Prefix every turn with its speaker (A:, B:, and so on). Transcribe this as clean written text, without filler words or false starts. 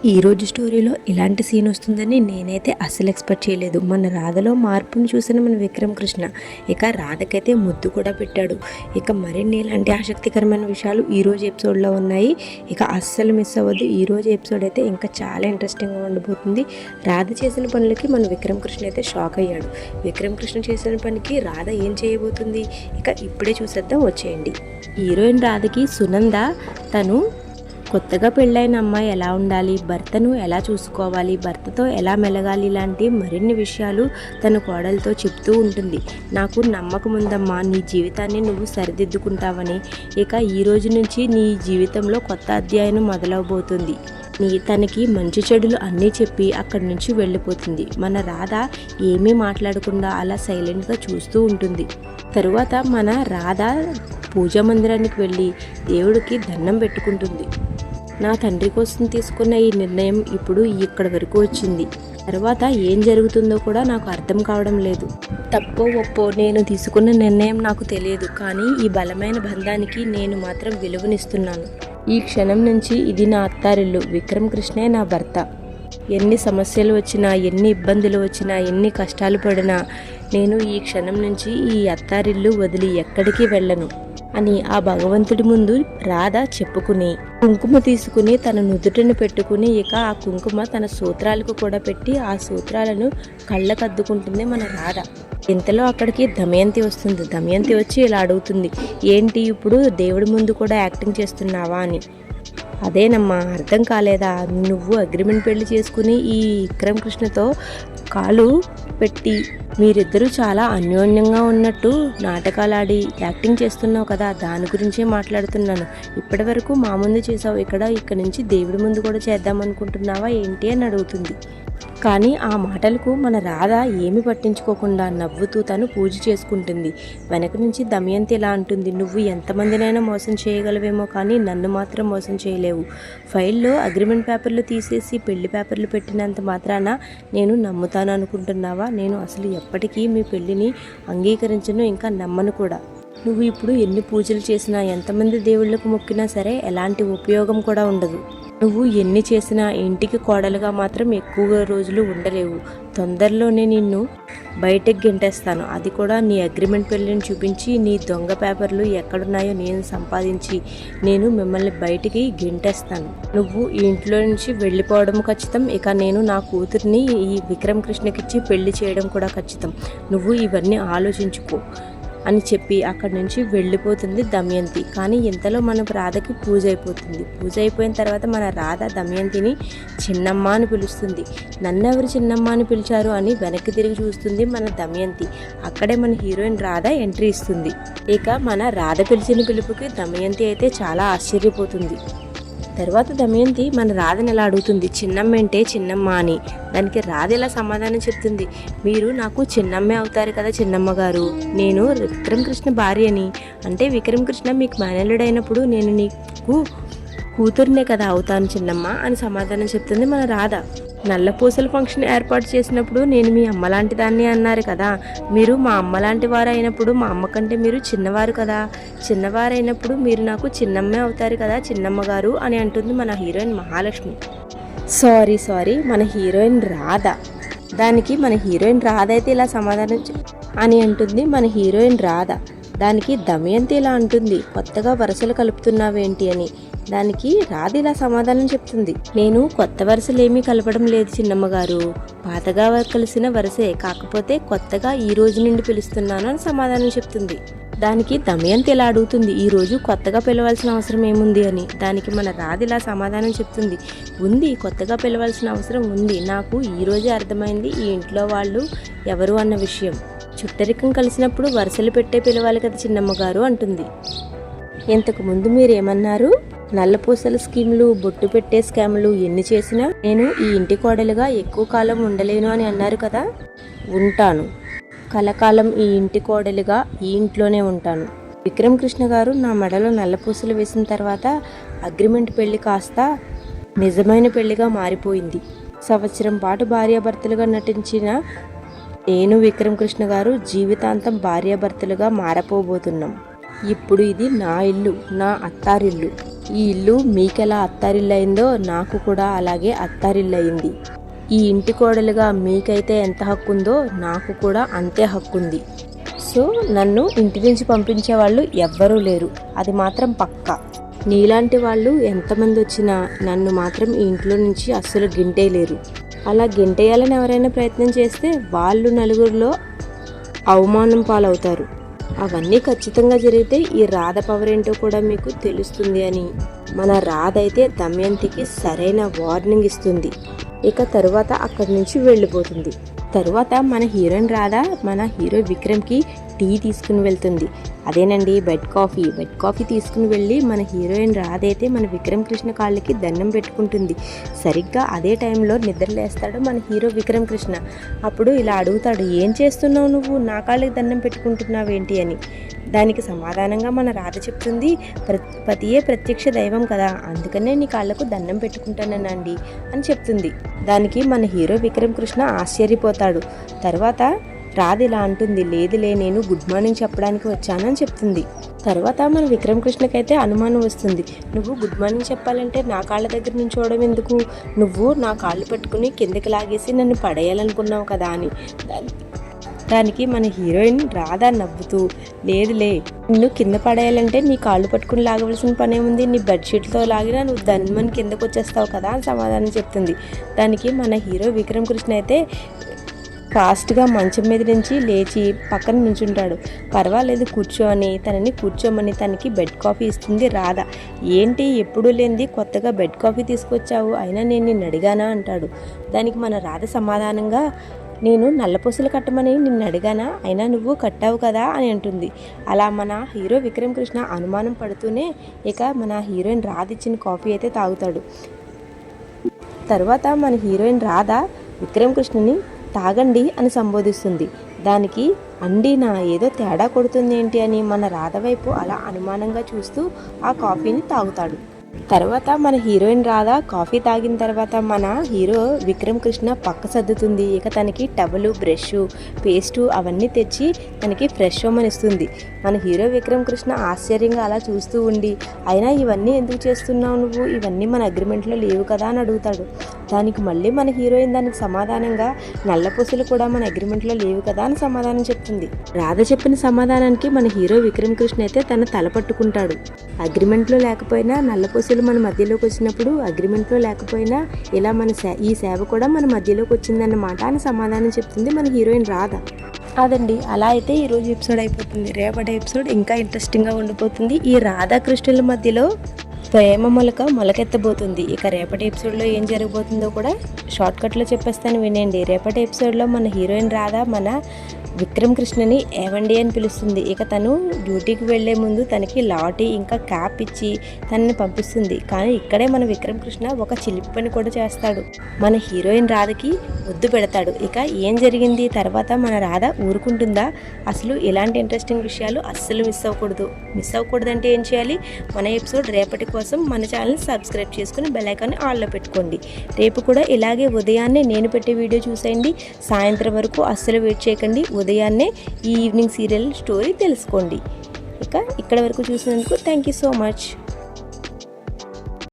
A: ఈరోజు స్టోరీలో ఇలాంటి సీన్ వస్తుందని నేనైతే అస్సలు ఎక్స్పెక్ట్ చేయలేదు. మన రాధలో మార్పును చూసిన మన విక్రమ్ కృష్ణ ఇక రాధకైతే ముద్దు కూడా పెట్టాడు. ఇక మరిన్ని ఇలాంటి ఆసక్తికరమైన విషయాలు ఈరోజు ఎపిసోడ్లో ఉన్నాయి. ఇక అస్సలు మిస్ అవ్వద్దు. ఈరోజు ఎపిసోడ్ అయితే ఇంకా చాలా ఇంట్రెస్టింగ్గా ఉండబోతుంది. రాధ చేసిన పనులకి మన విక్రమ్ కృష్ణ అయితే షాక్ అయ్యాడు. విక్రమ్ కృష్ణ చేసిన పనికి రాధ ఏం చేయబోతుంది ఇక ఇప్పుడే చూసేద్దాం, వచ్చేయండి. హీరోయిన్ రాధకి సునంద తను కొత్తగా పెళ్ళైన అమ్మాయి ఎలా ఉండాలి, భర్తను ఎలా చూసుకోవాలి, భర్తతో ఎలా మెలగాలి, ఇలాంటి మరిన్ని విషయాలు తన కోడలతో చెప్తూ ఉంటుంది. నాకు నమ్మకం ఉందమ్మా, నీ జీవితాన్ని నువ్వు సరిదిద్దుకుంటావని. ఇక ఈ రోజు నుంచి నీ జీవితంలో కొత్త అధ్యాయం మొదలవబోతుంది. తనకి మంచి చెడులు అన్నీ చెప్పి అక్కడి నుంచి వెళ్ళిపోతుంది. మన రాధ ఏమీ మాట్లాడకుండా అలా సైలెంట్గా చూస్తూ ఉంటుంది. తరువాత మన రాధ పూజా మందిరానికి వెళ్ళి దేవుడికి దండం పెట్టుకుంటుంది. నా తండ్రి కోసం తీసుకున్న ఈ నిర్ణయం ఇప్పుడు ఇక్కడి వరకు వచ్చింది. తర్వాత ఏం జరుగుతుందో కూడా నాకు అర్థం కావడం లేదు. తప్పో ఒప్పో నేను తీసుకున్న నిర్ణయం నాకు తెలియదు, కానీ ఈ బలమైన బంధానికి నేను మాత్రం విలువనిస్తున్నాను. ఈ క్షణం నుంచి ఇది నా అత్తారిల్లు, విక్రమ్ కృష్ణే నా భర్త. ఎన్ని సమస్యలు వచ్చినా, ఎన్ని ఇబ్బందులు వచ్చినా, ఎన్ని కష్టాలు పడినా నేను ఈ క్షణం నుంచి ఈ అత్తారిల్లు వదిలి ఎక్కడికి వెళ్ళను అని ఆ భగవంతుడి ముందు రాధ చెప్పుకుని కుంకుమ తీసుకుని తన నుదుటిని పెట్టుకుని ఇక ఆ కుంకుమ తన సూత్రాలకు కూడా పెట్టి ఆ సూత్రాలను కళ్ళకద్దుకుంటుంది మన రాధ. ఇంతలో అక్కడికి దమయంతి వస్తుంది. దమయంతి వచ్చి ఇలా అడుగుతుంది, ఏంటి ఇప్పుడు దేవుడి ముందు కూడా యాక్టింగ్ చేస్తున్నావా అని. అదేనమ్మా, అర్థం కాలేదా? నువ్వు అగ్రిమెంట్ పెళ్లి చేసుకుని ఈ విక్రమ్ కృష్ణతో కాలు పెట్టి మీరిద్దరూ చాలా అన్యోన్యంగా ఉన్నట్టు నాటకాలు ఆడి యాక్టింగ్ చేస్తున్నావు కదా, దాని గురించే మాట్లాడుతున్నాను. ఇప్పటి వరకు మా ముందు చేసావు, ఇక్కడ నుంచి దేవుడి ముందు కూడా చేద్దామనుకుంటున్నావా ఏంటి అని అడుగుతుంది. కానీ ఆ మాటలకు మన రాధ ఏమి పట్టించుకోకుండా నవ్వుతూ తను పూజ చేసుకుంటుంది. వెనక నుంచి దమయంతి ఇలా అంటుంది, నువ్వు ఎంతమందినైనా మోసం చేయగలవేమో కానీ నన్ను మాత్రం మోసం చేయలేవు. ఫైల్లో అగ్రిమెంట్ పేపర్లు తీసేసి పెళ్లి పేపర్లు పెట్టినంత మాత్రాన నేను నమ్ముతాను అనుకుంటున్నావా? నేను అసలు ఎప్పటికీ మీ పెళ్లిని అంగీకరించను, ఇంకా నమ్మను కూడా. నువ్వు ఇప్పుడు ఎన్ని పూజలు చేసినా, ఎంతమంది దేవుళ్ళకు మొక్కినా సరే ఎలాంటి ఉపయోగం కూడా ఉండదు. నువ్వు ఎన్ని చేసినా ఇంటికి కోడలుగా మాత్రం ఎక్కువగా రోజులు ఉండలేవు. తొందరలోనే నిన్ను బయటకు గెంటేస్తాను, అది కూడా నీ అగ్రిమెంట్ పెళ్ళిని చూపించి నీ దొంగ పేపర్లు ఎక్కడున్నాయో నేను సంపాదించి నేను మిమ్మల్ని బయటికి గెంటేస్తాను. నువ్వు ఈ ఇంట్లో నుంచి వెళ్ళిపోవడం ఖచ్చితం. ఇక నేను నా కూతుర్ని ఈ విక్రమ్ కృష్ణకిచ్చి పెళ్లి చేయడం కూడా ఖచ్చితం. నువ్వు ఇవన్నీ ఆలోచించుకో అని చెప్పి అక్కడి నుంచి వెళ్ళిపోతుంది దమయంతి. కానీ ఇంతలో మన రాధకి పూజ అయిపోతుంది. పూజ అయిపోయిన తర్వాత మన రాధ దమయంతిని చిన్నమ్మ అని పిలుస్తుంది. నన్నెవరు చిన్నమ్మ అని పిలిచారు అని వెనక్కి తిరిగి చూస్తుంది మన దమయంతి. అక్కడే మన హీరోయిన్ రాధ ఎంట్రీ ఇస్తుంది. ఇక మన రాధ పిలిచిన పిలుపుకి దమయంతి అయితే చాలా ఆశ్చర్యపోతుంది. తర్వాత దమయంతి మన రాధని ఎలా అడుగుతుంది, చిన్నమ్మ అంటే చిన్నమ్మ అని. దానికి రాధ ఇలా సమాధానం చెప్తుంది, మీరు నాకు చిన్నమ్మే అవుతారు కదా చిన్నమ్మ గారు, నేను విక్రమ్ కృష్ణ భార్యని. అంటే విక్రమ్ కృష్ణ మీకు మేనల్లుడైనప్పుడు నేను నీకు కూతురునే కదా అవుతాను చిన్నమ్మ అని సమాధానం చెప్తుంది మన రాధ. నల్లపూసల ఫంక్షన్ ఏర్పాటు చేసినప్పుడు నేను మీ అమ్మ లాంటి దాన్ని అన్నారు కదా, మీరు మా అమ్మ లాంటి వారు అయినప్పుడు మా అమ్మ కంటే మీరు చిన్నవారు కదా, చిన్నవారైనప్పుడు మీరు నాకు చిన్నమ్మే అవుతారు కదా చిన్నమ్మ గారు అని అంటుంది మన హీరోయిన్ మహాలక్ష్మి. సారీ మన హీరోయిన్ రాధ. దానికి మన హీరోయిన్ రాధ అయితే ఇలా సమాధానం అని అంటుంది మన హీరోయిన్ రాధ. దానికి దమయంతి ఇలా అంటుంది, కొత్తగా వరుసలు కలుపుతున్నావేంటి అని. దానికి రాధ ఇలా సమాధానం చెప్తుంది, నేను కొత్త వరుసలేమీ కలపడం లేదు చిన్నమ్మ గారు, పాతగా కలిసిన వరుసే, కాకపోతే కొత్తగా ఈ రోజు నుండి పిలుస్తున్నాను అని సమాధానం చెప్తుంది. దానికి దమయంతి ఇలా అడుగుతుంది, ఈ రోజు కొత్తగా పిలవాల్సిన అవసరం ఏముంది అని. దానికి మన రాధ ఇలా సమాధానం చెప్తుంది, ఉంది, కొత్తగా పిలవాల్సిన అవసరం ఉంది. నాకు ఈ రోజే అర్థమైంది ఈ ఇంట్లో వాళ్ళు ఎవరు అన్న విషయం. చుట్టరికం కలిసినప్పుడు వరుసలు పెట్టే పిలవాలి కదా చిన్నమ్మ గారు అంటుంది. ఇంతకు ముందు మీరేమన్నారు? నల్లపూసల స్కీములు, బొట్టు పెట్టే స్కాములు ఎన్ని చేసినా నేను ఈ ఇంటి కోడలుగా ఎక్కువ కాలం ఉండలేను అని అన్నారు కదా. ఉంటాను, కలకాలం ఈ ఇంటి కోడలుగా ఈ ఇంట్లోనే ఉంటాను. విక్రమ్ కృష్ణ గారు నా మెడలో నల్లపూసలు వేసిన తర్వాత అగ్రిమెంట్ పెళ్లి కాస్త నిజమైన పెళ్లిగా మారిపోయింది. సంవత్సరం పాటు భార్యాభర్తలుగా నటించిన నేను విక్రమ్ కృష్ణ గారు జీవితాంతం భార్యాభర్తలుగా మారపోబోతున్నాం. ఇప్పుడు ఇది నా ఇల్లు, నా అత్తారిల్లు. ఈ ఇల్లు మీకెలా అత్తారిల్లు అయిందో నాకు కూడా అలాగే అత్తారిల్లు అయింది. ఈ ఇంటి కోడలుగా మీకైతే ఎంత హక్కు ఉందో నాకు కూడా అంతే హక్కు ఉంది. సో నన్ను ఇంటి నుంచి పంపించే వాళ్ళు ఎవ్వరూ లేరు, అది మాత్రం పక్కా. నీలాంటి వాళ్ళు ఎంతమంది వచ్చినా నన్ను మాత్రం ఈ ఇంట్లో నుంచి అస్సలు గింటేయలేరు. అలా గింటేయాలని ఎవరైనా ప్రయత్నం చేస్తే వాళ్ళు నలుగురిలో అవమానం పాలవుతారు. అవన్నీ ఖచ్చితంగా జరిగితే ఈ రాధ పవర్ ఏంటో కూడా మీకు తెలుస్తుంది అని మన రాధ అయితే దమయంతికి సరైన వార్నింగ్ ఇస్తుంది. ఇక తరువాత అక్కడి నుంచి వెళ్ళిపోతుంది. తరువాత మన హీరోయిన్ రాధ మన హీరో విక్రమ్కి టీ తీసుకుని వెళ్తుంది. అదేనండి బెడ్ కాఫీ తీసుకుని వెళ్ళి మన హీరోయిన్ రాధ అయితే మన విక్రమ్ కృష్ణ కాళ్ళకి దండం పెట్టుకుంటుంది. సరిగ్గా అదే టైంలో నిద్రలేస్తాడు మన హీరో విక్రమ్ కృష్ణ. అప్పుడు ఇలా అడుగుతాడు, ఏం చేస్తున్నావు నువ్వు, నా కాళ్ళకి దండం పెట్టుకుంటున్నావు ఏంటి అని. దానికి సమాధానంగా మన రాధ చెప్తుంది, పతియే ప్రత్యక్ష దైవం కదా, అందుకనే నీ కాళ్ళకు దండం పెట్టుకుంటానండి అని చెప్తుంది. దానికి మన హీరో విక్రమ్ కృష్ణ ఆశ్చర్యపోతాడు. తర్వాత రాధ ఇలా అంటుంది, లేదులే నేను గుడ్ మార్నింగ్ చెప్పడానికి వచ్చానని చెప్తుంది. తర్వాత మన విక్రమ్ కృష్ణకైతే అనుమానం వస్తుంది, నువ్వు గుడ్ మార్నింగ్ చెప్పాలంటే నా కాళ్ళ దగ్గర నుంచోవడం ఎందుకు, నువ్వు నా కాళ్ళు పట్టుకుని కిందకి లాగేసి నన్ను పడేయాలనుకున్నావు కదా అని. దానికి మన హీరోయిన్ రాధ నవ్వుతూ, లేదులే నిన్ను కింద పడేయాలంటే నీ కాళ్ళు పట్టుకుని లాగవలసిన పనే ఉంది, నీ బెడ్షీట్తో లాగినా నువ్వు ధన్మని కిందకు వచ్చేస్తావు కదా అని సమాధానం చెప్తుంది. దానికి మన హీరో విక్రమ్ కృష్ణ అయితే ఫాస్ట్గా మంచం మీద నుంచి లేచి పక్కన నుంచుంటాడు. పర్వాలేదు కూర్చోని తనని కూర్చోమని తనకి బెడ్ కాఫీ ఇస్తుంది రాధ. ఏంటి ఎప్పుడూ లేనిది కొత్తగా బెడ్ కాఫీ తీసుకొచ్చావు, అయినా నేను నిన్ను అడిగానా అంటాడు. దానికి మన రాధ సమాధానంగా, నేను నల్లపూసలు కట్టమని నిన్ను అడిగానా, అయినా నువ్వు కట్టావు కదా అని అంటుంది. అలా మన హీరో విక్రమ్ కృష్ణ అనుమానం పడుతూనే ఇక మన హీరోయిన్ రాధ ఇచ్చిన కాఫీ అయితే తాగుతాడు. తర్వాత మన హీరోయిన్ రాధ విక్రమ్ కృష్ణని తాగండి అని సంబోధిస్తుంది. దానికి అండి నా ఏదో తేడా కొడుతుంది ఏంటి అని మన రాధ వైపు అలా అనుమానంగా చూస్తూ ఆ కాఫీని తాగుతాడు. తర్వాత మన హీరోయిన్ రాధ కాఫీ తాగిన తర్వాత మన హీరో విక్రమ్ కృష్ణ పక్క సర్దుతుంది. ఇక తనకి టవలు, బ్రష్, పేస్టు అవన్నీ తెచ్చి తనకి ఫ్రెష్ అవ్వమని ఇస్తుంది. మన హీరో విక్రమ్ కృష్ణ ఆశ్చర్యంగా అలా చూస్తూ ఉండి, అయినా ఇవన్నీ ఎందుకు చేస్తున్నావు నువ్వు, ఇవన్నీ మన అగ్రిమెంట్లో లేవు కదా అని అడుగుతాడు. దానికి మళ్ళీ మన హీరోయిన్ దానికి సమాధానంగా, నల్లపూసలు కూడా మన అగ్రిమెంట్లో లేవు కదా అని సమాధానం చెప్తుంది. రాధ చెప్పిన సమాధానానికి మన హీరో విక్రమ్ కృష్ణ అయితే తన తల పట్టుకుంటాడు. అగ్రిమెంట్లో లేకపోయినా నల్లపూసలు మన మధ్యలోకి వచ్చినప్పుడు, అగ్రిమెంట్లో లేకపోయినా ఇలా ఈ సేవ కూడా మన మధ్యలోకి వచ్చిందన్నమాట అని సమాధానం చెప్తుంది మన హీరోయిన్ రాధ. అదండి, అలా అయితే ఈరోజు ఎపిసోడ్ అయిపోతుంది. రేపటి ఎపిసోడ్ ఇంకా ఇంట్రెస్టింగ్గా ఉండిపోతుంది. ఈ రాధాకృష్ణుల మధ్యలో ప్రేమ మొలకెత్తబోతుంది. ఇక రేపటి ఎపిసోడ్లో ఏం జరగబోతుందో కూడా షార్ట్కట్లో చెప్పేస్తాను వినండి. రేపటి ఎపిసోడ్లో మన హీరోయిన్ రాధ మన విక్రమ్ కృష్ణని ఏవండి అని పిలుస్తుంది. ఇక తను డ్యూటీకి వెళ్లే ముందు తనకి లాటీ ఇంకా క్యాప్ ఇచ్చి తనని పంపిస్తుంది. కానీ ఇక్కడే మన విక్రమ్ కృష్ణ ఒక చిలిపి పని కూడా చేస్తాడు. మన హీరోయిన్ రాధకి ముద్దు పెడతాడు. ఇక ఏం జరిగింది తర్వాత మన రాధ ఊరుకుంటుందా? అసలు ఇలాంటి ఇంట్రెస్టింగ్ విషయాలు అస్సలు మిస్ అవ్వకూడదంటే ఏం చేయాలి? మన ఎపిసోడ్ రేపటి కోసం మన ఛానల్ని సబ్స్క్రైబ్ చేసుకుని బెల్ ఐకాన్ని ఆన్లో పెట్టుకోండి. రేపు కూడా ఇలాగే ఉదయాన్నే నేను పెట్టే వీడియో చూసేయండి. సాయంత్రం వరకు అస్సలు వెయిట్ చేయకండి. ఉదయాన్నే ఈ ఈవినింగ్ సీరియల్ స్టోరీ తెలుసుకోండి. ఇక ఇక్కడ వరకు చూసినందుకు థ్యాంక్ యూ సో మచ్.